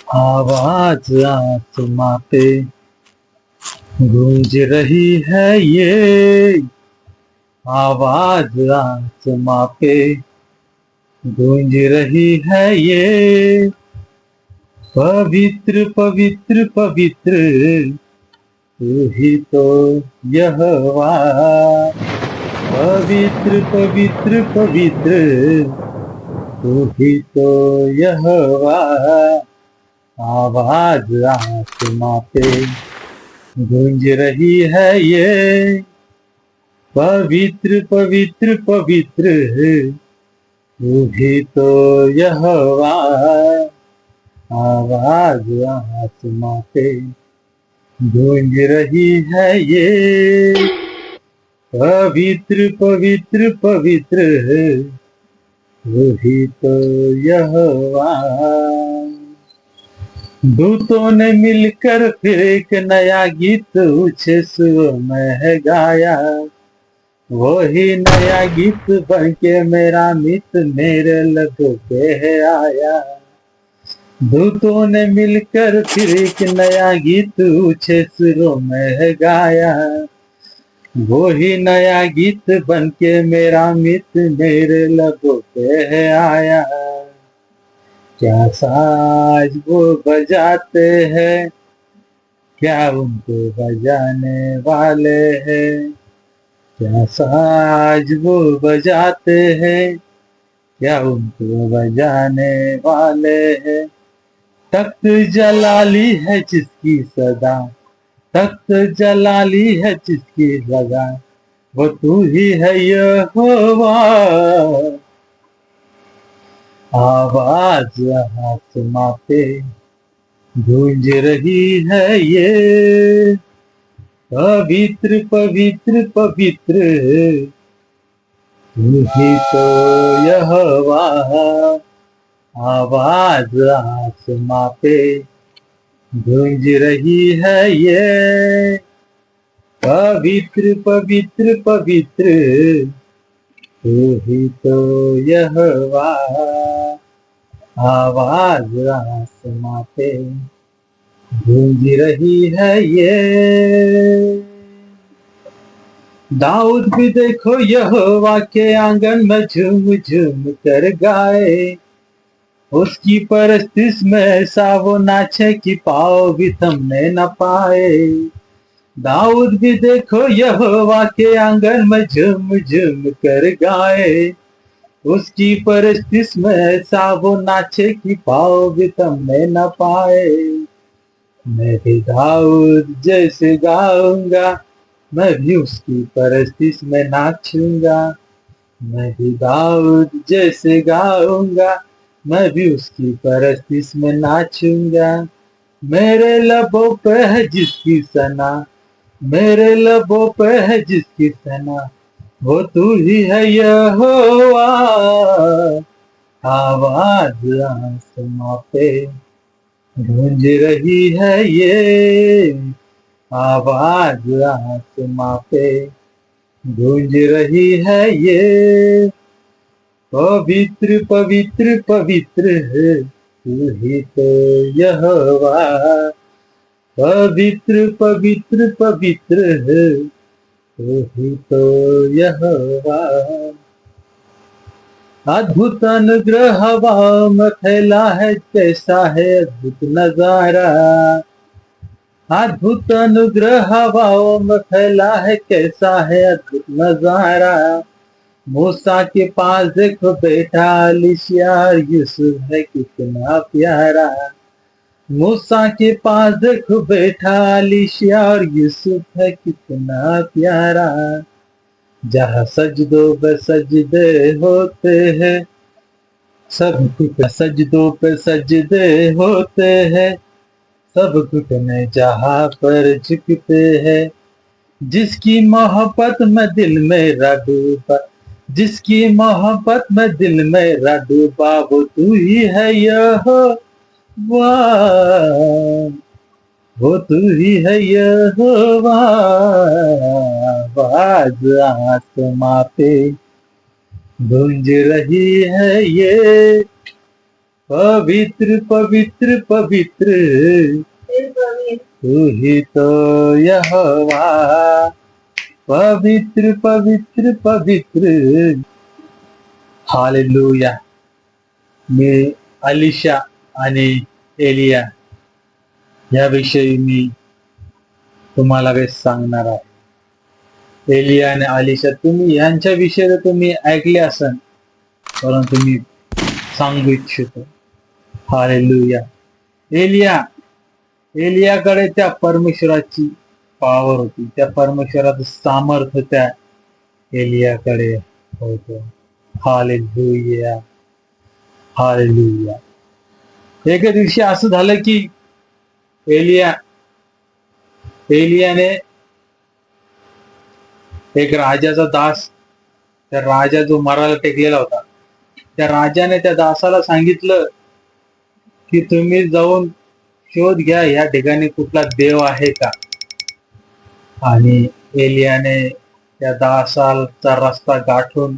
आवाज आसमां पे गूंज रही है ये। आवाज आसमां पे गूंज रही है ये। पवित्र पवित्र पवित्र तू ही तो यहोवा। पवित्र पवित्र पवित्र तू ही तो यहोवा। आवाज आसमां पे गूंज रही है ये। पवित्र पवित्र पवित्र तू ही तो यहोवा। आवाज आसमां पे गूंज रही है ये। पवित्र पवित्र पवित्र तू ही तो यहोवा। दूतों ने मिलकर फिर एक नया गीत ऊंचे सुर में गाया। वही नया गीत बन के मेरा मित मेरे लबों पे है आया। दूतों ने मिलकर फिर एक नया गीत ऊंचे सुरों में गाया। वही नया गीत बन के मेरा मित मेरे लबों पे है आया। क्या साज वो बजाते हैं, क्या उनको बजाने वाले हैं। क्या साज वो बजाते हैं, क्या उनको बजाने वाले हैं। तख्त जलाली है जिसकी सदा, तख्त जलाली है जिसकी लगा, वो तू ही है यहोवा। आवाज आसमां पे गूंज रही है ये। पवित्र पवित्र पवित्र तू ही तो यहोवा। आवाज आसमां पे गूंज रही है ये। पवित्र पवित्र पवित्र तू ही तो यहोवा। आवाज आसमां पे गूंज रही है ये। दाऊद भी देखो यहोवा के आंगन में झूम झूम कर गाए। उसकी परस्तिश में ऐसा वो नाचे कि पाँव भी थमने न पाए। दाऊद भी देखो यहोवा के आंगन में झूम झूम कर गाए। उसकी परस्तिश में ऐसा वो नाचे कि पाँव भी थमने न पाए। मैं भी दाऊद जैसे गाऊंगा, मैं भी उसकी परस्तिश में नाचूंगा। मैं भी दाऊद जैसे गाऊंगा, मैं भी उसकी परस्तिश में नाचूंगा। मेरे लबों पे है जिसकी सना, मेरे लबों पे है जिसकी सना, वो तू ही है यहोवा। आवाज आसमां पे गूंज रही है ये। आवाज आसमां पे गूंज रही है ये। पवित्र पवित्र पवित्र तू ही तो यहोवा। पवित्र पवित्र पवित्र तू ही तो यहोवा। अद्भुत अनुग्रह हवाओं में फैला है, कैसा है अद्भुत नजारा। अद्भुत अनुग्रह हवाओं में फैला है, कैसा है अद्भुत नजारा। मूसा के पास देखो बैठा अलीशिया, यूसुफ है कितना प्यारा। मूसा के पास देखो बैठा अलीशिया, और यूसुफ है कितना प्यारा। जहाँ सजदों पे सजदे होते हैं, सब घुटने सजदों पे सजदे होते हैं। सब घुटने जहाँ पर झुकते हैं। जिसकी मोहब्बत में दिल मेरा डूबा, जिसकी मोहब्बत में दिल मेरा डूबा, वो तू ही है यहोवा। वो तू ही है यहोवा। आवाज आसमां पे गूंज रही है ये। पवित्र पवित्र पवित्र तू ही तो यहोवा, पवित्र पवित्र पवित्र. हालेलुया. मी अलिशा आणि एलिया याविषयी मी तुम्हाला काही सांगणार आहे. एलिया आणि अलिशा, तुम्ही यांच्या विषयी तुम्ही ऐकले असन, परंतु मी सांगू इच्छितो. हालेलुया. एलियाकडे त्या परमेश्वराची पावर होती, त्या परमेश्वराचं सामर्थ्य त्या एलियाकडे होतं. हालेलुया. हालेलुया. एके दिवशी असं झालं की एलियाने एक राजाचा दास, त्या राजा जो मराला टेकलेला होता, त्या राजाने त्या दासाला सांगितलं की तुम्ही जाऊन शोध घ्या या ठिकाणी कुठला देव आहे का. आणि एलियाने त्या दासाचा रस्ता गाठून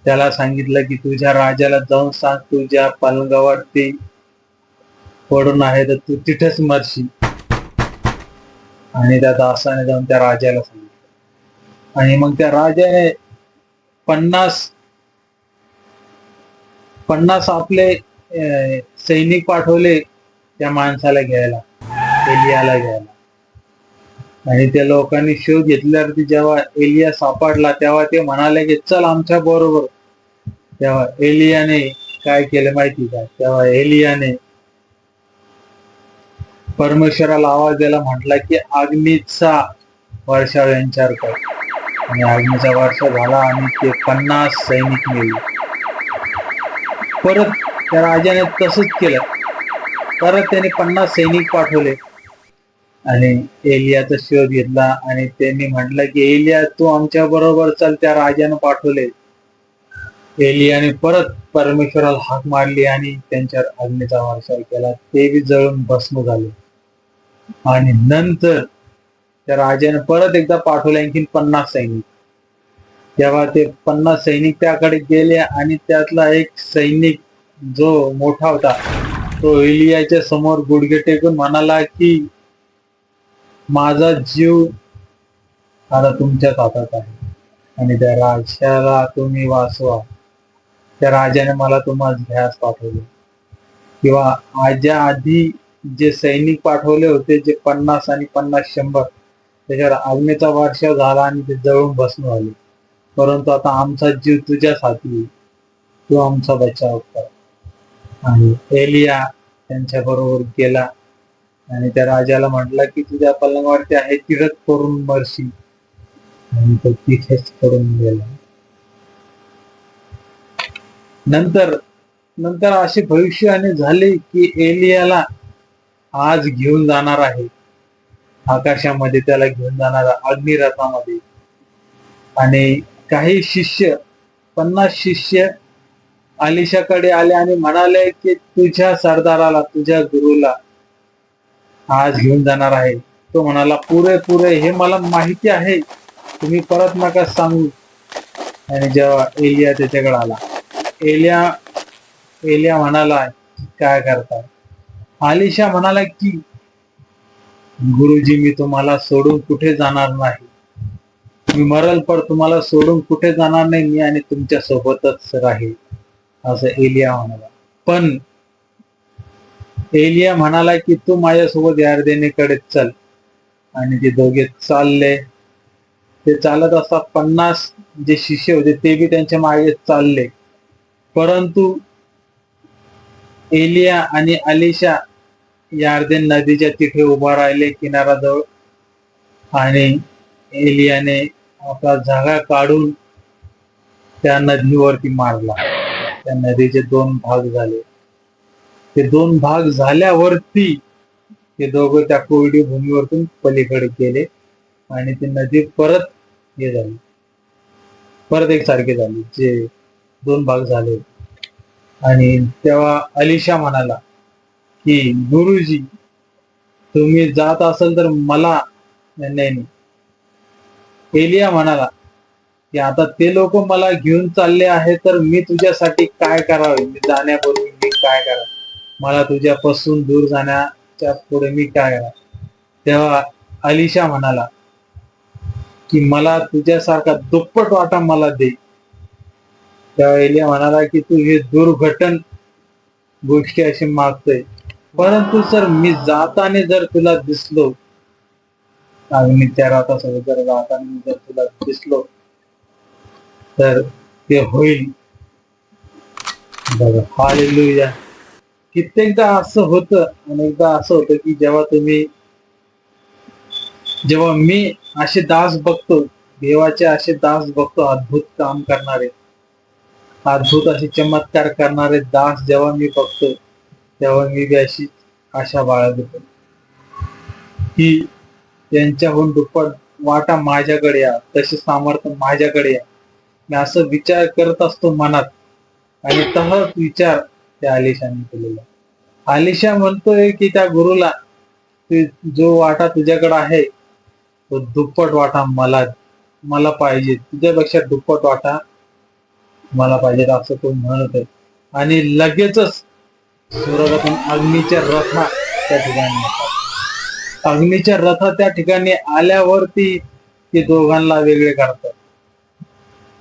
त्याला सांगितलं की तुझ्या राजाला जाऊन सांग, तुझ्या पलंगावरती पडून आहे तर तू तिथेच मरशील. आणि त्या दासाने जाऊन त्या राजाला सांगितलं. आणि मग त्या राजाने 50 आपले सैनिक पाठवले त्या माणसाला घ्यायला, एलियाला घ्यायला. आणि त्या लोकांनी शोध घेतल्यावरती जेव्हा एलिया सापडला तेव्हा ते म्हणाले की चल आमच्या बरोबर. तेव्हा एलियाने काय केलं माहिती का? तेव्हा एलियाने परमेश्वराला आवाज द्यायला म्हटला की अग्नीचा वर्षाव यांच्यावर कर. आणि अग्नीचा वर्षाव झाला आणि ते 50 सैनिक मेले. परत त्या राजाने तसंच केलं. परत त्याने 50 सैनिक पाठवले आणि एलियाचा शोध घेतला. आणि त्यांनी म्हटलं की एलिया तू आमच्या बरोबर चल, त्या राजाने पाठवले. एलियाने परत परमेश्वराला हाक मारली आणि त्यांच्यावर अग्नीचा वर्षाव केला. ते बी जळून भस्म झाले. आणि नंतर त्या राजाने परत एकदा पाठवले आणखी 50 सैनिक. तेव्हा ते 50 सैनिक त्याकडे गेले आणि त्यातला एक सैनिक जो मोठा होता तो एलियाच्या समोर गुडघे टेकून म्हणाला की माझा जीव आता तुमच्याच हातात आहे आणि त्या राजाला तुम्ही वाचवा. त्या राजाने मला तुम्हाला घ्यास पाठवले. किंवा आजच्या आधी जे सैनिक पाठवले होते, जे 50 आणि 50 100, त्याच्यावर अग्नीचा वर्षाव झाला आणि ते जळून भस्म झाले. परंतु आता आमचा जीव तुझ्याच हाती, तू आमचा बचाव कर. आणि एलिया त्यांच्या बरोबर गेला आणि त्या राजाला म्हटलं की तुझ्या पलंगावरती आहे तिथेच करून मरशी. आणि तो तिथेच करून गेला. नंतर असे भविष्यवाणी झाले की एलियाला आज घेऊन जाणार आहे आकाशामध्ये, त्याला घेऊन जाणार अग्निरथामध्ये. आणि काही शिष्य 50 शिष्य अलिशाकडे आले आणि म्हणाले की तुझ्या सरदाराला, तुझ्या गुरुला आज घेऊन जाणार आहे. तो म्हणाला पुरे हे मला माहिती आहे, तुम्ही परत नका सांगू. आणि जेव्हा एलिया त्याच्याकडे आला, एलिया म्हणाला काय करता. अलिशा म्हणाला की गुरुजी मी तुम्हाला सोडून कुठे जाणार नाही, मी मरल पण तुम्हाला सोडून कुठे जाणार नाही, मी आणि तुमच्या सोबतच राहील असं एलिया म्हणाला. पण एलिया म्हणाला की तू माझ्यासोबत यार्देनेकडे चल. आणि ते दोघे चालले. ते चालत असता 50 जे शिष्य होते ते बी त्यांच्या मागे चालले. परंतु एलिया आणि अलिशा यार्देन नदीच्या तिथे उभा राहिले किनाऱ्याजवळ. आणि एलियाने आपला जागा काढून त्या नदीवरती मारला. त्या नदीचे 2 भाग झाले. ते 2 भाग झाल्यावरती ते दोघं त्या कोरडी भूमीवरतून पलीकडे गेले आणि ती नदी परत हे झाली, परत एकसारखे झाले, जे 2 भाग झाले. आणि तेव्हा अलिशा म्हणाला की गुरुजी तुम्ही जात असाल तर मला नाही. एलिया म्हणाला की आता ते लोक मला घेऊन चालले आहे तर मी तुझ्यासाठी काय करावे, मी जाण्यापूर्वी मी काय करावे. मला तुझ्यापासून दूर जाण्याच्या पुढे मी काय करा. तेव्हा अलिशा म्हणाला की मला तुझ्यासारखा दुप्पट वाटा मला दे. तेव्हा एलिया म्हणाला की तू हे दुर्घटन गोष्टी अशी मागतोय, परंतु सर मी जाताने जर तुला दिसलो, अग्नीच्या रथासोबत जर जाताना जर तुला दिसलो तर ते होईल. बघा, हालेलुया. कित्येकदा असं होतं, अनेकदा असं होतं की जेव्हा मी असे दास बघतो, देवाचे असे दास बघतो, अद्भुत काम करणारे, अद्भुत असे चमत्कार करणारे दास जेव्हा मी बघतो, तेव्हा मी बी अशी आशा बाळगतो की त्यांच्याहून दुप्पट वाटा माझ्याकडे या, तसे सामर्थ्य माझ्याकडे या. मी असं विचार करत असतो मनात, आणि तसाच विचार त्या आलिशाने केलेला. आलिशा म्हणतोय की त्या गुरुला, जो वाटा तुझ्याकडे आहे तो दुप्पट वाटा मला पाहिजे, तुझ्यापेक्षा दुप्पट वाटा मला पाहिजे, असं तो म्हणत आहे. आणि लगेचच स्वर्गातून अग्नीच्या रथा त्या ठिकाणी येतात. अग्नीच्या रथा त्या ठिकाणी आल्यावरती ते दोघांना वेगळे करतात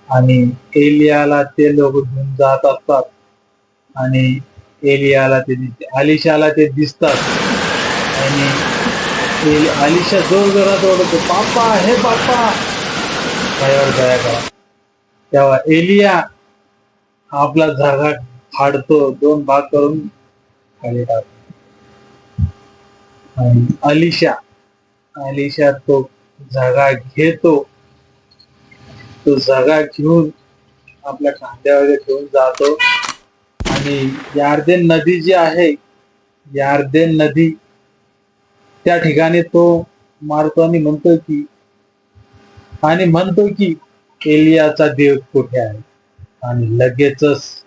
आणि एलियाला ते लोक घेऊन जात असतात. आणि एलियाला ते दिसते, अलिशाला ते दिसतात. आणि अलिशा जोर जोरात ओरडतो, पापा, हे पापा, माझ्यावर दया करा. तेव्हा एलिया आपला झगा फाडतो, 2 भाग करून खाली टाकतो. आणि अलिशा तो झगा घेतो. तो झगा घेऊन आपल्या खांद्यावर ठेवून जातो. आणि यार्देन नदी जी आहे, यार्देन नदी त्या ठिकाणी तो मारतो आणि म्हणतो की एलियाचा देव कुठे आहे. आणि लगेचच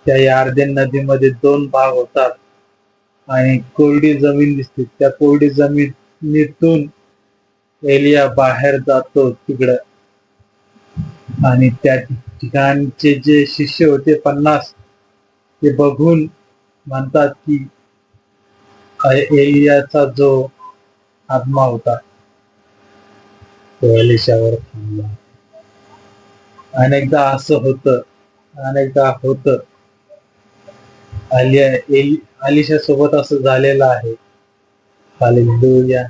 त्या यार्देन नदीमध्ये 2 भाग होतात आणि कोरडी जमीन दिसते. त्या कोरडी जमिनीतून एलिया बाहेर जातो तिकडं. आणि त्या ठिकाणचे जे शिष्य होते 50, ते बघून म्हणतात की एलियाचा जो आत्मा होता तो एलिशावर थांबला. अनेकदा असं होतं, अनेकदा होतं. अलिशा सोबत असं झालेलं आहे. हालेलुया.